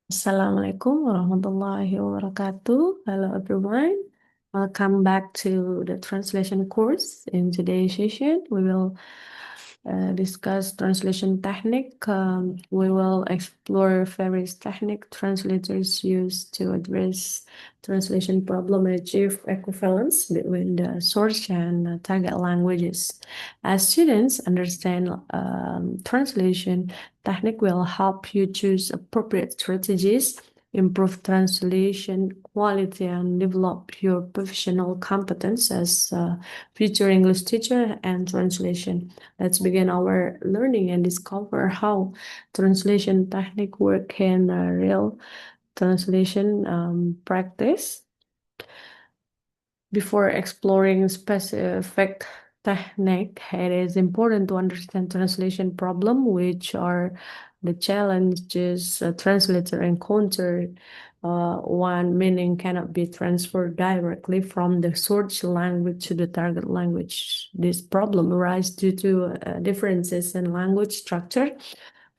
Assalamualaikum warahmatullahi wabarakatuh. Hello everyone. Welcome back to the translation course. In today's session, we will discuss translation technique. We will explore various technique translators use to address translation problem and achieve equivalence between the source and target languages. As students understand translation technique will help you choose appropriate strategies, improve translation quality, and develop your professional competence as a future English teacher and translation. Let's begin our learning and discover how translation technique work in real translation practice. Before exploring specific technique, it is important to understand translation problem, which are the challenges a translator encounter. One meaning cannot be transferred directly from the source language to the target language. This problem arises due to differences in language structure,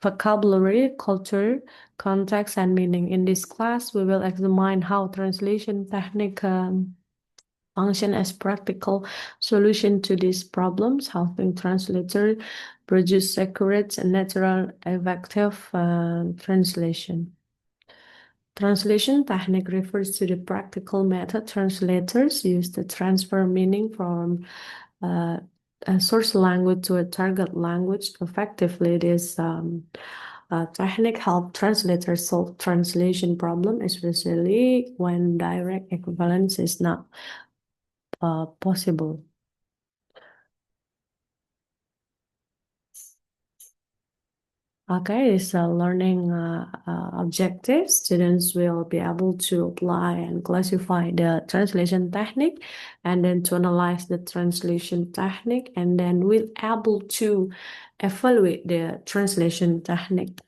vocabulary, culture, context, and meaning. In this class, we will examine how translation technique function as practical solution to these problems, helping translator produce accurate and natural effective translation. Translation technique refers to the practical method translators use to transfer meaning from a source language to a target language effectively. This technique help translators solve translation problem, especially when direct equivalence is not possible. Okay, it's a learning objective. Students will be able to apply and classify the translation technique and then to analyze the translation technique and then we'll able to evaluate the translation technique.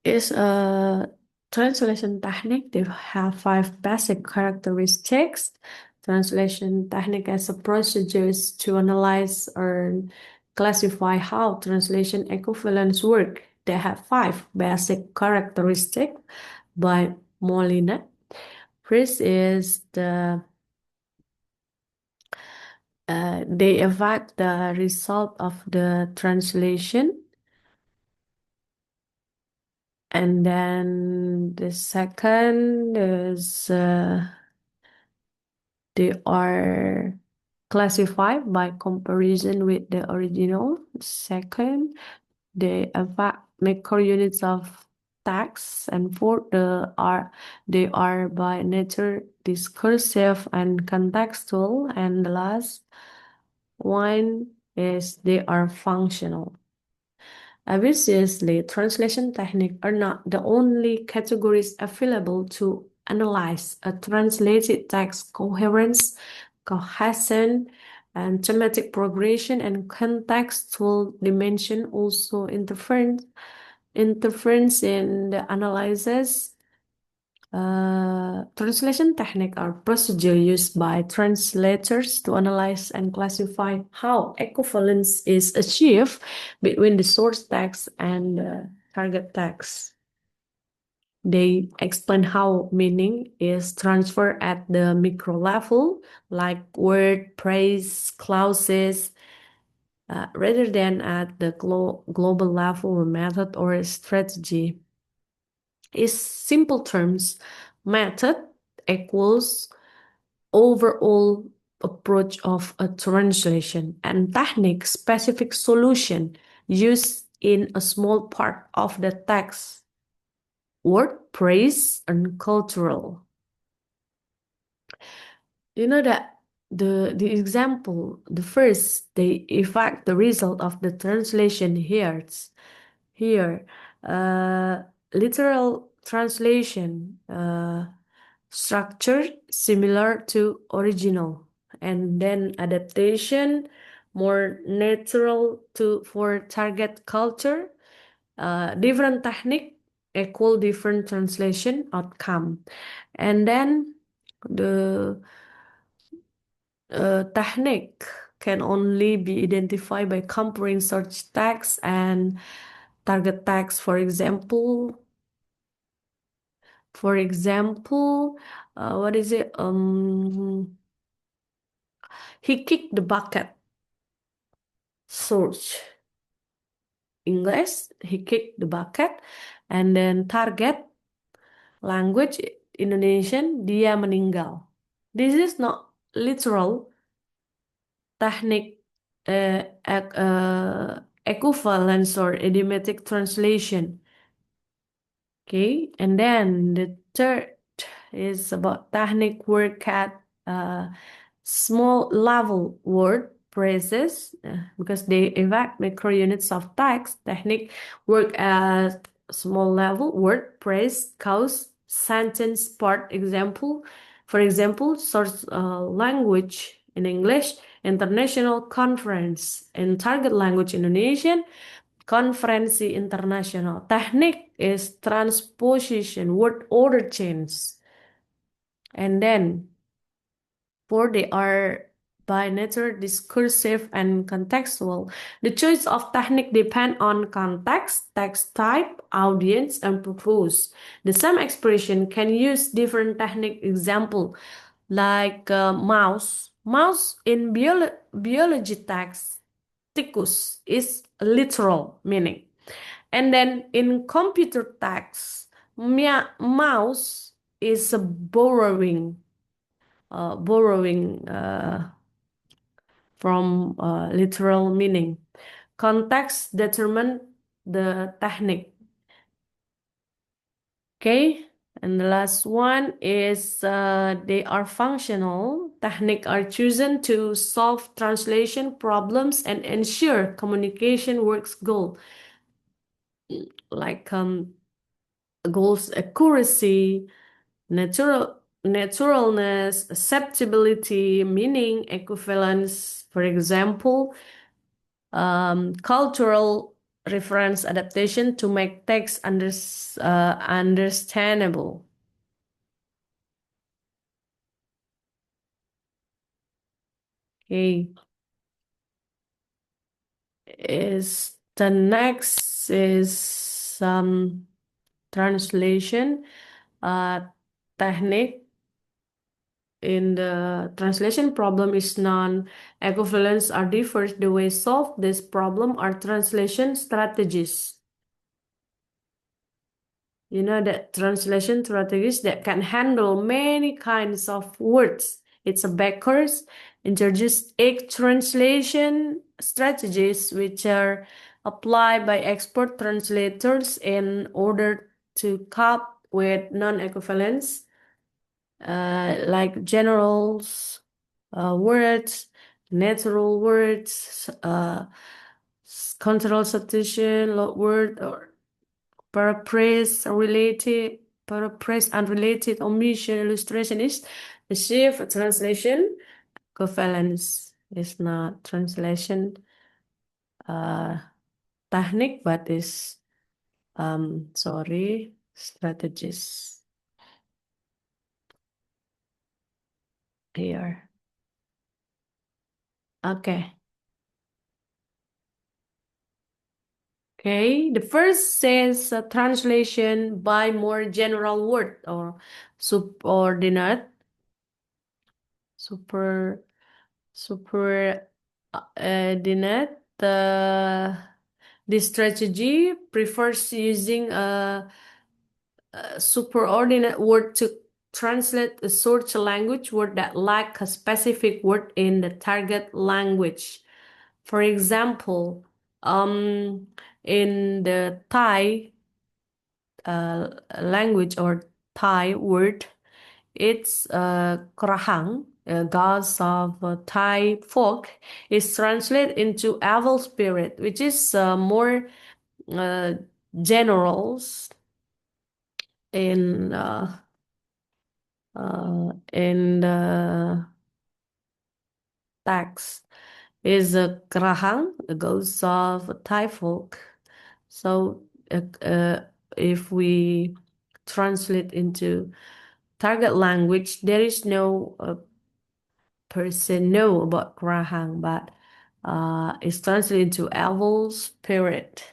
Is a translation technique. They have five basic characteristics. Translation technique as a procedures to analyze or classify how translation equivalence work. They have five basic characteristics by Molina. First is they evaluate the result of the translation. And then the second is they are classified by comparison with the original. Second, they macro units of text. And fourth, they are by nature discursive and contextual. And the last one is they are functional. Obviously, translation techniques are not the only categories available to analyze a translated text coherence, cohesion, and thematic progression and contextual dimension also interference in the analysis. Translation technique are procedure used by translators to analyze and classify how equivalence is achieved between the source text and the target text. They explain how meaning is transferred at the micro level, like word, phrase, clauses, rather than at the global level, method or strategy. In simple terms, method equals overall approach of a translation and technique specific solution used in a small part of the text, word, phrase, and cultural. You know that the example, the first, they evaluate the result of the translation here. Uh, Literal translation structure similar to original, and then adaptation more natural to for target culture. Different technique equal different translation outcome, and then the technique can only be identified by comparing such text and target text, what is it? He kicked the bucket. Search English, he kicked the bucket, and then target language Indonesian, dia meninggal. This is not literal technique, equivalence or idiomatic translation. Okay, and then the third is about technique work at small level word phrases because they evoke macro units of text. Technique work at small level word phrase, cause, sentence, part, example. For example, source language in English, international conference in target language Indonesian, Konferensi internasional. Technique is transposition, word order change. And then for they are by nature discursive and contextual. The choice of technique depend on context, text type, audience, and purpose. The same expression can use different technique example like mouse. Mouse in biology text, ticus is literal meaning. And then in computer text, mouse is a borrowing from literal meaning. Context determine the technique. Okay, and the last one is they are functional. Technique are chosen to solve translation problems and ensure communication works goal. Like goals accuracy, naturalness, acceptability, meaning, equivalence, for example, cultural reference adaptation to make text understandable. Okay, is the next is translation technique in the translation problem is non-equivalence are differs. The way solve this problem are translation strategies. You know that translation strategies that can handle many kinds of words. It's a backwards introduced egg translation strategies which are applied by expert translators in order to cope with non-equivalence like generals words, natural words, control substitution, word or paraphrase unrelated, omission, illustration is the shift translation. Equivalence is not translation uh, technique, but is strategies here. Okay. Okay, the first says translation by more general word or subordinate, super, superordinate. This strategy prefers using a superordinate word to translate a source language word that lack a specific word in the target language. For example, in the Thai language or Thai word, it's Krahang, gods of Thai folk, is translated into evil spirit, which is more uh, generals in the text. Is Krahang, the ghost of Thai folk. So if we translate into target language, there is no person know about Krahang, but it's translated into evil spirit.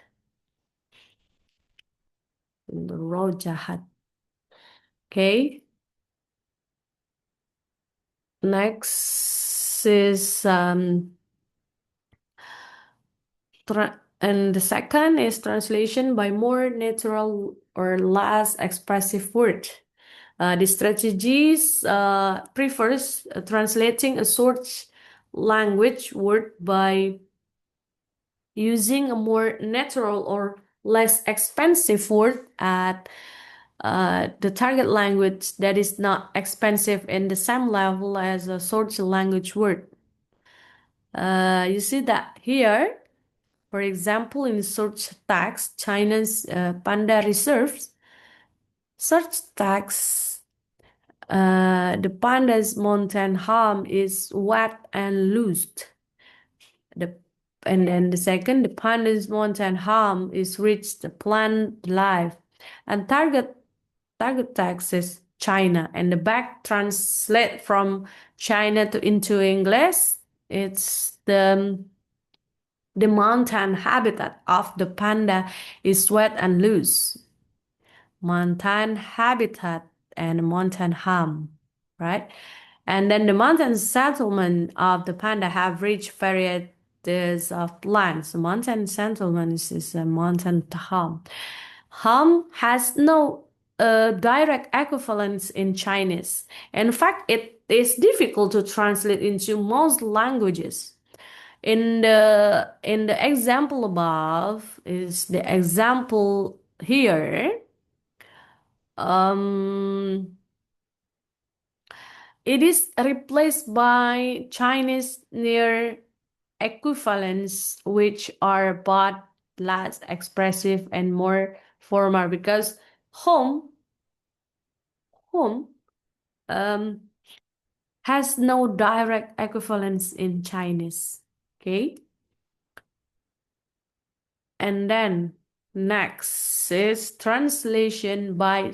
Roh jahat. Okay. Next is and the second is translation by more natural or less expressive word. The strategies prefers translating a source language word by using a more natural or less expensive word at the target language that is not expensive in the same level as a source language word. You see that here, for example, in search tags, China's panda reserves, search tags, the panda's mountain home is wet and loosed. And then the second, the panda's mountain home is rich, the plant life. And target text is China. And the back translate from China to into English. It's the mountain habitat of the panda is wet and loose. Mountain habitat and mountain home, right? And then the mountain settlement of the panda have rich varieties of plants. Mountain settlement is a mountain home. Home has no direct equivalence in Chinese. In fact, it is difficult to translate into most languages. In the example above is the example here. Um, it is replaced by Chinese near equivalents, which are both less expressive and more formal because home home um, has no direct equivalence in Chinese. Okay. And then next is translation by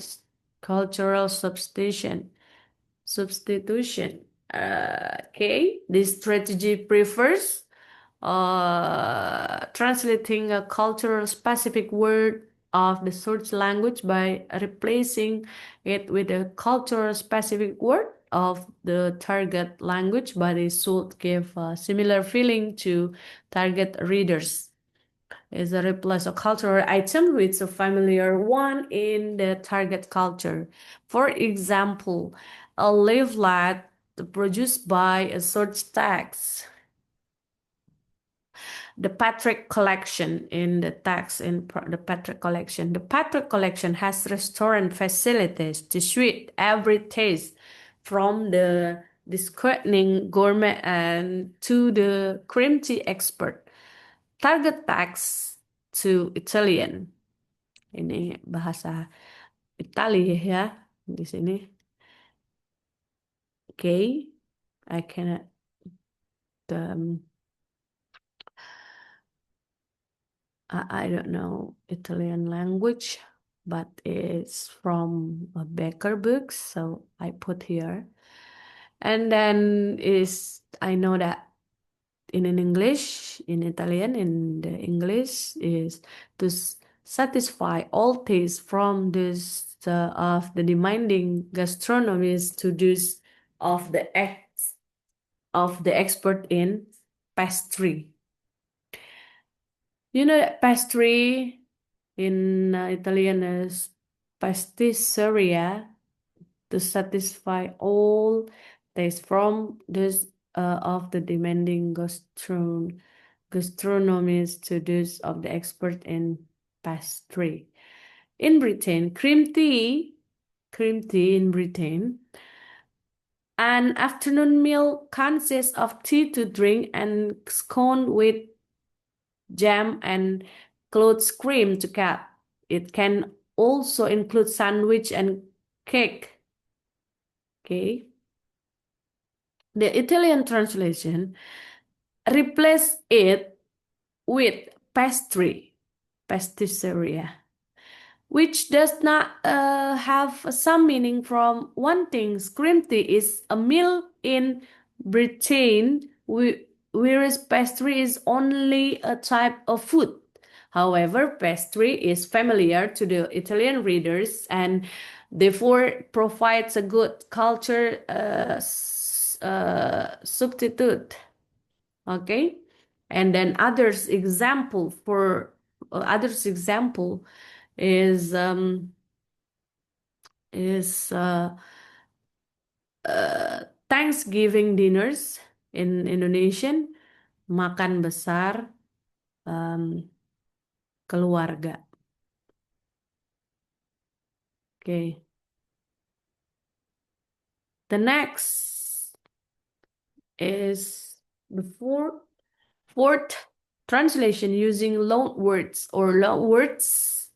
cultural substitution. Substitution. Okay, this strategy prefers translating a cultural specific word of the source language by replacing it with a cultural specific word of the target language, but it should give a similar feeling to target readers. Is a replace a cultural item with a familiar one in the target culture. For example, a leaflet produced by a search text. The Patrick collection in the text in the Patrick collection. The Patrick collection has restaurant facilities to suit every taste from the discerning gourmet and to the cream tea expert. Target text to Italian. Ini bahasa Italia ya di sini. Okay, I cannot I don't know Italian language, but it's from a Becker book, so I put here. And then I know that in English, in Italian, in the English is to satisfy all tastes from this of the demanding gastronomist to those of the expert in pastry. You know that pastry in Italian is pasticceria to satisfy all tastes from this of the demanding gastronomist to those of the expert in pastry. In Britain, cream tea in Britain, an afternoon meal consists of tea to drink and scone with jam and clothes cream to cut. It can also include sandwich and cake. Okay. The Italian translation replace it with pastry, pasticceria, which does not have some meaning from one thing. Cream tea is a meal in Britain, whereas pastry is only a type of food. However, pastry is familiar to the Italian readers and therefore provides a good culture substitute. Okay, and then others example is is Thanksgiving dinners in Indonesian, makan besar um, keluarga. Okay. The next is the fourth translation using loan words or loan words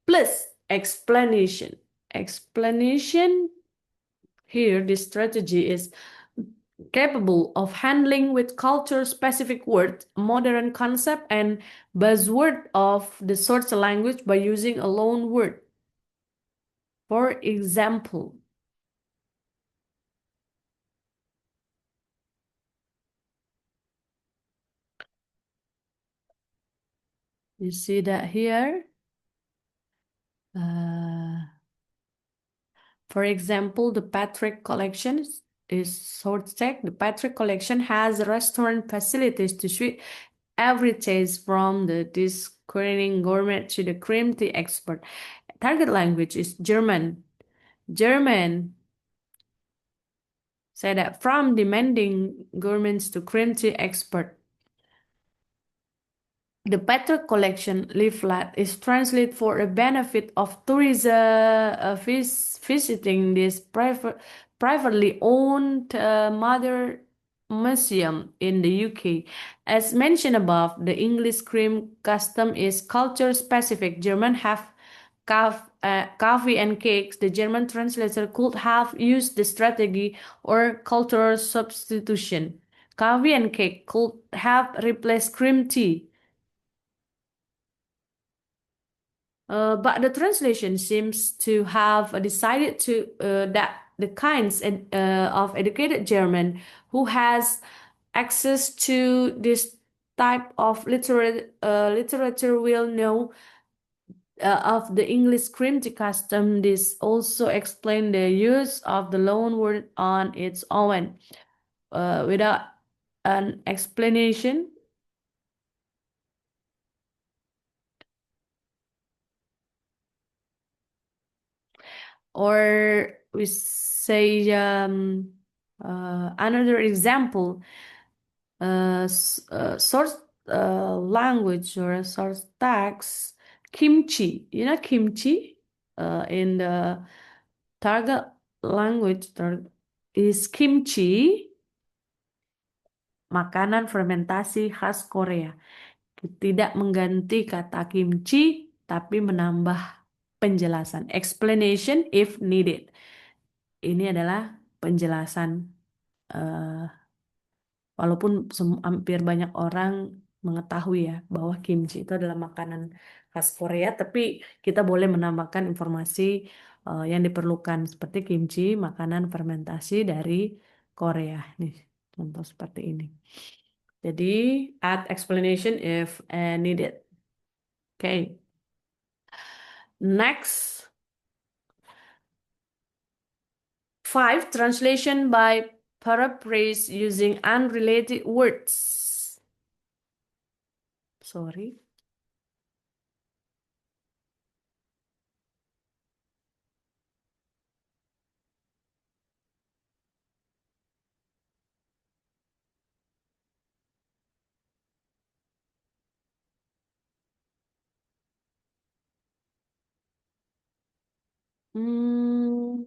plus explanation. Explanation here, this strategy is capable of handling with culture-specific words, modern concept, and buzzword of the source language by using a loan word. For example, you see that here. Uh, for example, the Patrick Collection is short text. The Patrick Collection has restaurant facilities to suit every taste from the discerning gourmet to the cream tea expert. Target language is German. German. Say that from demanding gourmets to cream tea expert. The Petter collection leaflet is translated for the benefit of tourists visiting this privately owned mother museum in the UK. As mentioned above, the English cream custom is culture specific. German have coffee and cakes. The German translator could have used the strategy or cultural substitution. Coffee and cake could have replaced cream tea. But the translation seems to have decided to that the kinds of educated German who has access to this type of literature will know of the English script custom. This also explain the use of the loan word on its own without an explanation. Or we say another example, source language or a source tags, kimchi. You know kimchi in the target language is kimchi, makanan fermentasi khas Korea. Tidak mengganti kata kimchi, tapi menambah penjelasan. Explanation if needed. Ini adalah penjelasan, uh, walaupun hampir banyak orang mengetahui ya bahwa kimchi itu adalah makanan khas Korea, tapi kita boleh menambahkan informasi yang diperlukan seperti kimchi, makanan fermentasi dari Korea. Nih, contoh seperti ini. Jadi, add explanation if needed. Okay. Next, 5. Translation by paraphrase using unrelated words. Sorry. Hmm,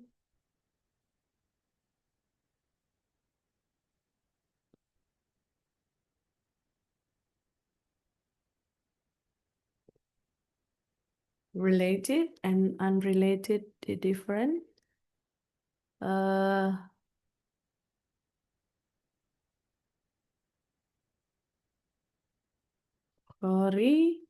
related and unrelated different. Uh, Sorry,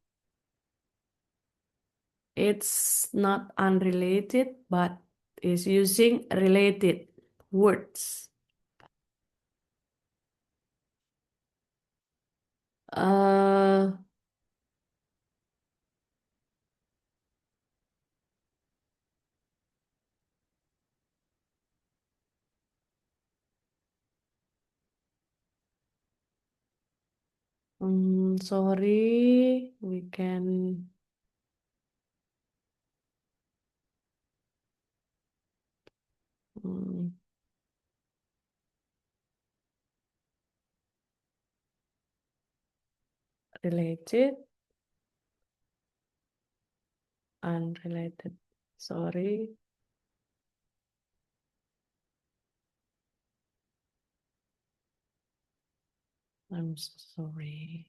it's not unrelated, but is using related words. Uh, Sorry, we can mm, related, unrelated. Sorry, I'm so sorry.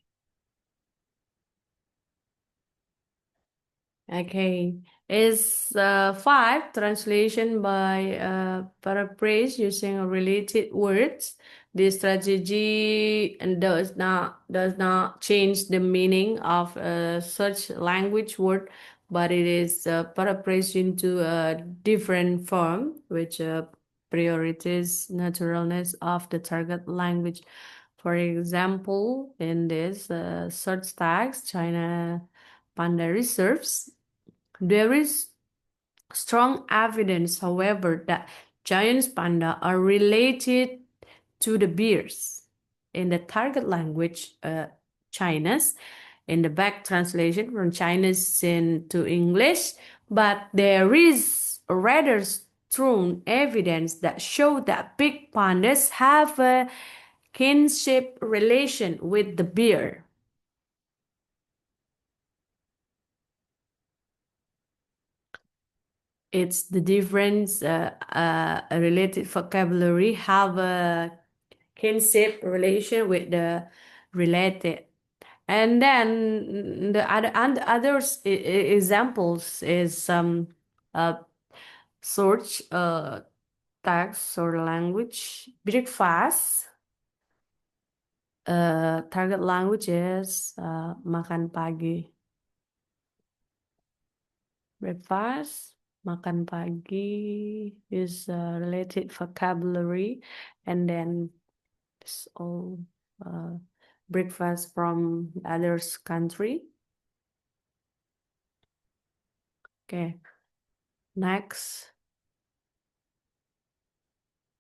Okay, is five translation by paraphrase using related words. This strategy does not change the meaning of such language word, but it is paraphrased into a different form, which prioritizes naturalness of the target language. For example, in this search tags, China Panda reserves. There is strong evidence, however, that giant panda are related to the bears. In the target language, Chinese, in the back translation from Chinese into English, but there is rather strong evidence that show that big pandas have a kinship relation with the bear. It's the difference related vocabulary have a kinship relation with the related. And then the other and others examples is some uh, search text or language breakfast. Target language is makan pagi. Breakfast, makan pagi is related vocabulary, and then it's all uh, breakfast from others country. Okay, next.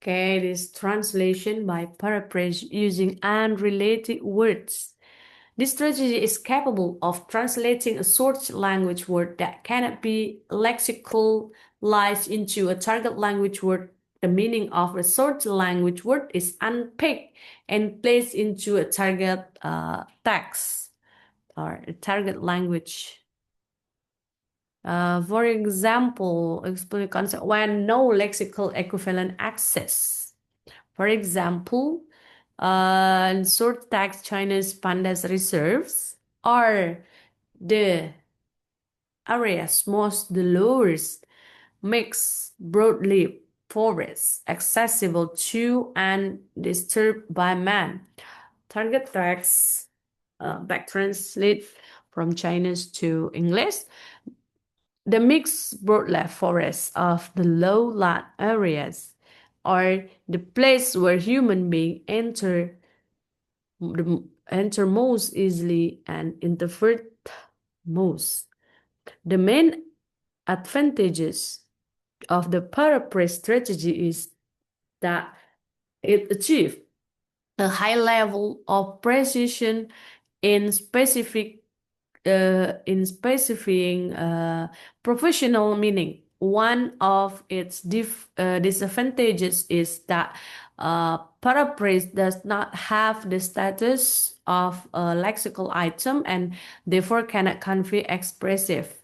Okay, this translation by paraphrase using unrelated words. This strategy is capable of translating a source language word that cannot be lexicalized into a target language word. The meaning of a source language word is unpicked and placed into a target text or a target language. For example, explain the concept when no lexical equivalent exists. For example, short text China's pandas reserves are the areas most the lowest mixed broadleaf forests accessible to and disturbed by man. Target text back translate from Chinese to English. The mixed broadleaf forests of the lowland areas are the place where human beings enter most easily and interpret most. The main advantages of the paraphrase strategy is that it achieves a high level of precision in specifying professional meaning. One of its disadvantages is that paraphrase does not have the status of a lexical item and therefore cannot convey expressive,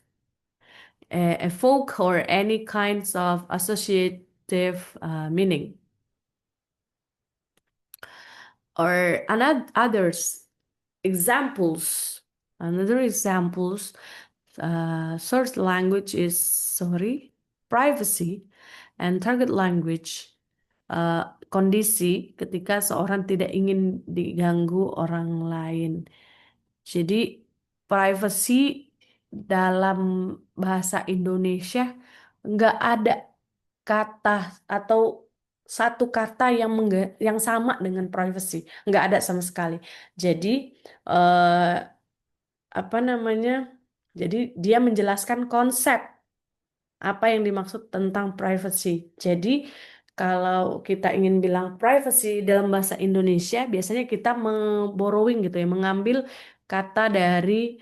evoke, or any kinds of associative meaning. Or another others examples. Another examples source language is sorry, privacy, and target language kondisi ketika seorang tidak ingin diganggu orang lain. Jadi privacy dalam bahasa Indonesia nggak ada kata atau satu kata yang sama dengan privacy, nggak ada sama sekali. Jadi eh, apa namanya? Jadi dia menjelaskan konsep apa yang dimaksud tentang privacy. Jadi Kalau kita ingin bilang privacy dalam bahasa Indonesia, biasanya kita borrowing gitu ya, mengambil kata dari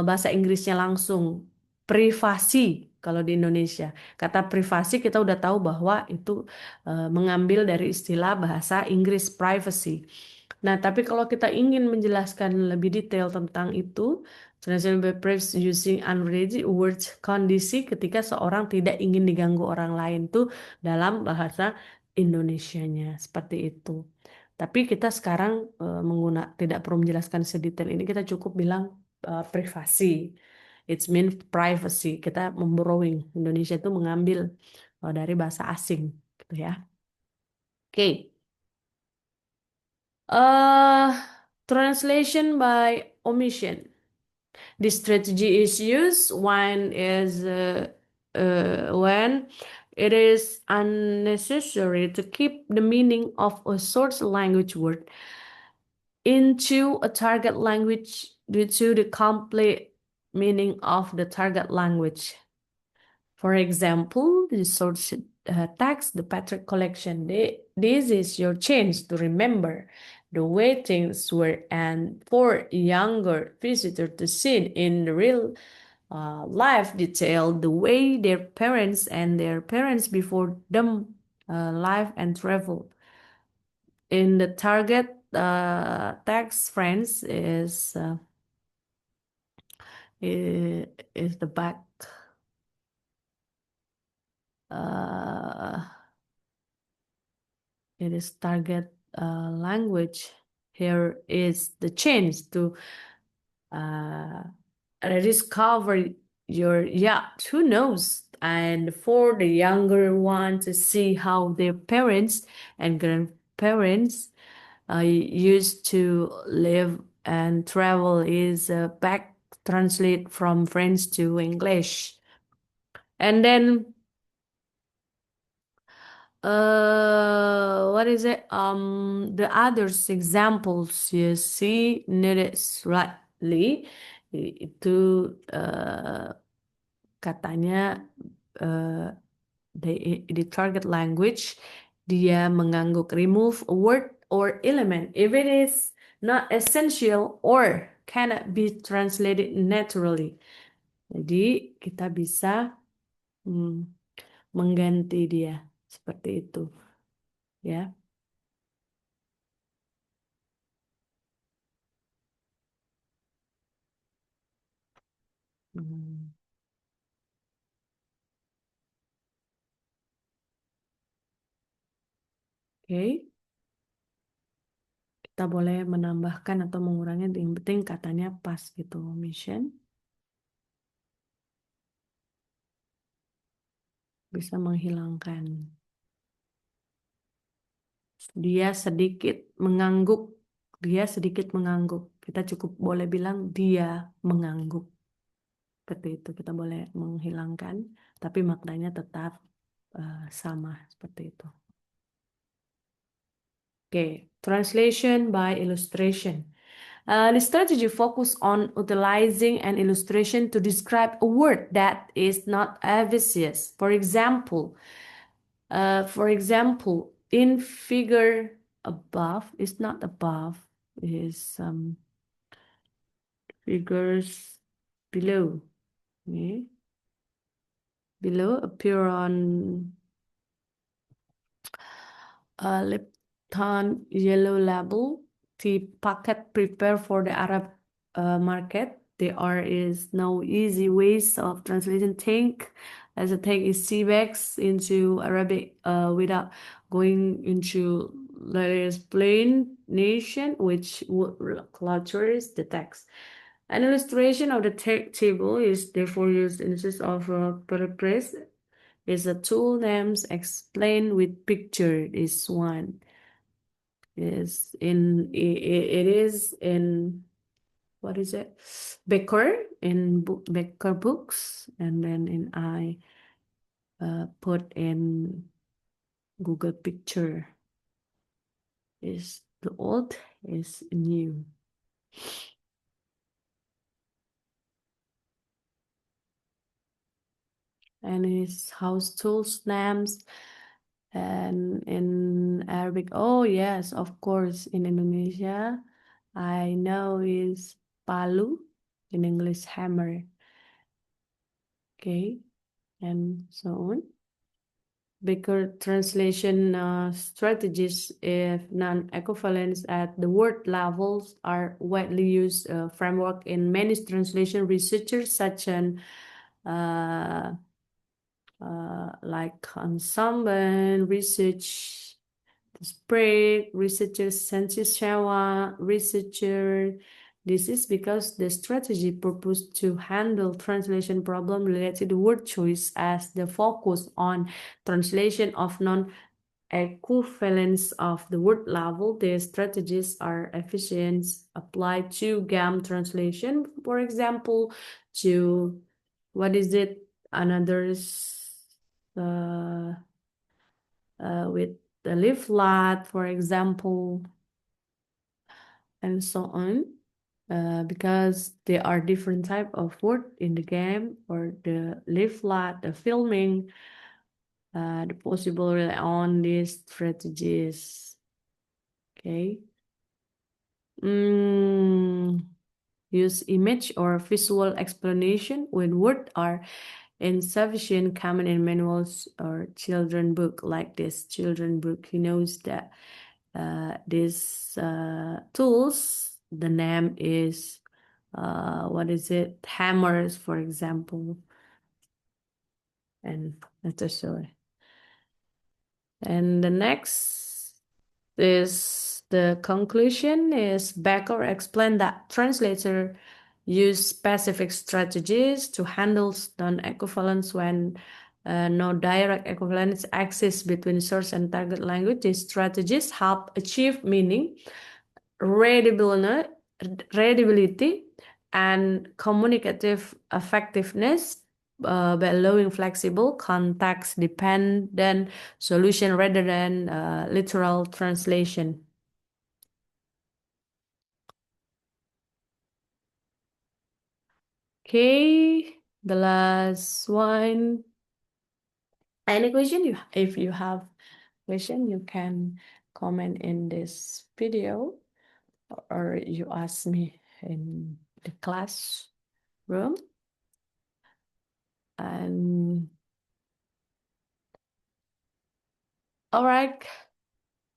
bahasa Inggrisnya langsung. Privasi kalau di Indonesia. Kata privasi kita udah tahu bahwa itu mengambil dari istilah bahasa Inggris privacy. Nah, tapi kalau kita ingin menjelaskan lebih detail tentang itu, translation by proofs using unrelated words kondisi ketika seorang tidak ingin diganggu orang lain tuh dalam bahasa Indonesianya seperti itu. Tapi kita sekarang tidak perlu menjelaskan sedetail ini, kita cukup bilang privasi. It means privacy. Kita memborrowing. Indonesia itu mengambil dari bahasa asing, gitu ya. Oke. Translation by omission. This strategy is used when it is unnecessary to keep the meaning of a source language word into a target language due to the complete meaning of the target language. For example, the source text, the Patrick collection. This is your chance to remember the way things were, and for younger visitors to see in the real life detail the way their parents and their parents before them live and travel. In the target text, friends is the back. Uh, it is target language. Here is the chance to uh, rediscover your, yeah, who knows, and for the younger one to see how their parents and grandparents used to live and travel is back translate from French to English. And then what is it? The others examples you see needed slightly itu katanya uh, the target language dia mengangguk remove a word or element if it is not essential or cannot be translated naturally. Jadi kita bisa hmm, mengganti dia seperti itu, ya. Hmm, Oke, kita boleh menambahkan atau mengurangi, yang penting katanya pas gitu. Omission bisa menghilangkan. Dia sedikit mengangguk. Dia sedikit mengangguk. Kita cukup boleh bilang dia mengangguk. Seperti itu kita boleh menghilangkan, tapi maknanya tetap sama seperti itu. Oke, translation by illustration. The strategy focus on utilizing an illustration to describe a word that is not obvious. For example, in figure above, it's not above, is figures below. Okay. Below appear on Lipton yellow label. The packet prepared for the Arab market. There is no easy ways of translating tank, as a tank is CBEX into Arabic without going into letters plain nation, which would clutters the text. An illustration of the table is therefore used instead of a paraphrase. Is a tool names explained with picture. This one is it is in, what is it? Becker, in Becker books, and then I put in Google Picture. Is the old is new. And his house tools names And in Arabic, oh yes, of course, in Indonesia, I know is palu, in English hammer. Okay, and so on. Bigger translation strategies, if non-equivalence at the word levels, are widely used framework in many translation researchers, such as uh, like ensemble research, spread researchers, census Shawa researcher. This is because the strategy proposed to handle translation problem related to word choice as the focus on translation of non-equivalence of the word level. The strategies are efficient applied to GAM translation, for example, to what is it? Another's uh, with the leaflet, for example, and so on. Because there are different type of word in the game or the leaflet, the filming, the possible rely on these strategies. Okay. Use image or visual explanation when words are insufficient, common in manuals or children book, like this children book. He knows that these tools, the name is what is it, hammers, for example, and let us show it. And the next is the conclusion is Becker explained that translator use specific strategies to handle non-equivalence when no direct equivalence exists between source and target language. These strategies help achieve meaning, readability, readability and communicative effectiveness by allowing flexible, context-dependent solution rather than literal translation. Okay, the last one. Any question? If you have question, you can comment in this video or you ask me in the classroom. And all right,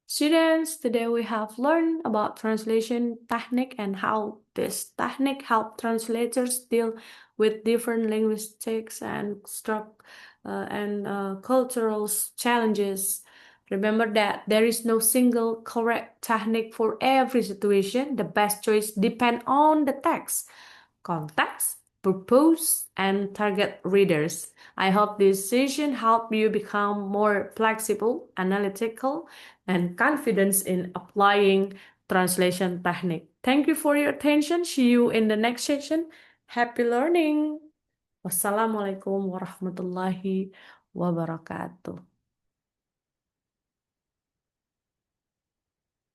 students, today we have learned about translation technique and how this technique help translators deal with different linguistics and cultural challenges. Remember that there is no single correct technique for every situation. The best choice depends on the text, context, purpose, and target readers. I hope this session helped you become more flexible, analytical, and confident in applying translation technique. Thank you for your attention. See you in the next session. Happy learning. Wassalamualaikum warahmatullahi wabarakatuh.